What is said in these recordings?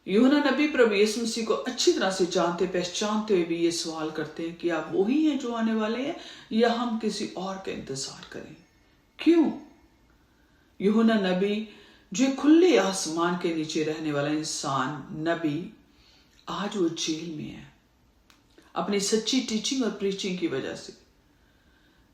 यूहन्ना नबी प्रभु यीशु मसीह को अच्छी तरह से जानते पहचानते हुए भी ये सवाल करते हैं कि आप वही हैं जो आने वाले हैं या हम किसी और का इंतजार करें। क्यों? यूहन्ना नबी जो खुले आसमान के नीचे रहने वाला इंसान नबी, आज वो जेल में है अपनी सच्ची टीचिंग और प्रीचिंग की वजह से।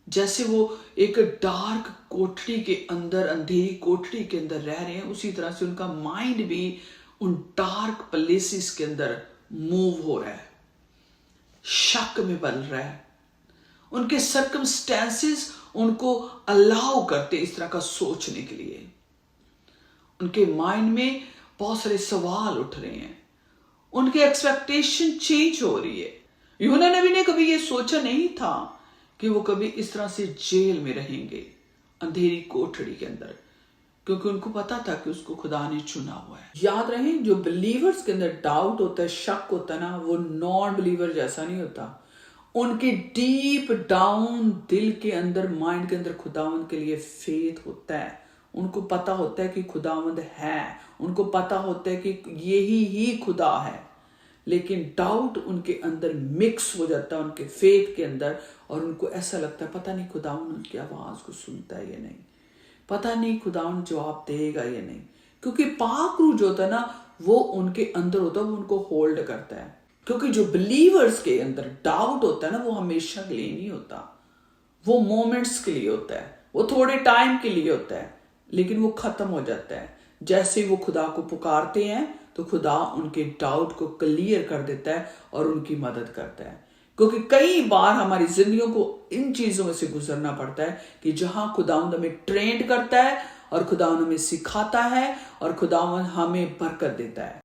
जैसे वो एक डार्क कोठरी के अंदर, अंधेरी कोठरी के अंदर रह रहे हैं, उसी तरह से उनका माइंड भी उन डार्क प्लेसेस के अंदर मूव हो रहा है, शक में बदल रहा है। उनके सर्कमस्टेंसेस उनको अलाउ करते इस तरह का सोचने के लिए। उनके माइंड में बहुत सारे सवाल उठ रहे हैं, उनकी एक्सपेक्टेशन चेंज हो रही है। यूहन्ना नबी ने कभी ये सोचा नहीं था कि वो कभी इस तरह से जेल में रहेंगे, अंधेरी कोठरी के अंदर, क्योंकि उनको पता था कि उसको खुदा ने चुना हुआ है। याद रहे, जो बिलीवर्स के अंदर डाउट होता है, शक होता है ना, वो नॉन बिलीवर जैसा नहीं होता। उनके डीप डाउन दिल के अंदर, माइंड के अंदर खुदावंद के लिए फेथ होता है। उनको पता होता है कि खुदावंद है, उनको पता होता है कि यही ही खुदा है। लेकिन डाउट उनके अंदर मिक्स हो जाता है उनके फेथ के अंदर, और उनको ऐसा लगता है पता नहीं खुदावंद उनकी आवाज को सुनता है या नहीं, पता नहीं खुदावंद जवाब देगा या नहीं। क्योंकि पाक रूह जो होता है ना, वो उनके अंदर होता है, वो उनको होल्ड करता है। क्योंकि जो बिलीवर्स के अंदर डाउट होता है ना, वो हमेशा के लिए नहीं होता, वो मोमेंट्स के लिए होता है, वो थोड़े टाइम के लिए होता है, लेकिन वो खत्म हो जाता है। जैसे वो खुदा को पुकारते हैं तो खुदा उनके डाउट को क्लियर कर देता है और उनकी मदद करता है। क्योंकि कई बार हमारी जिंदगियों को इन चीजों में से गुजरना पड़ता है कि जहां खुदावंद हमें ट्रेंड करता है और खुदावंद हमें सिखाता है और खुदावंद हमें बरकत देता है।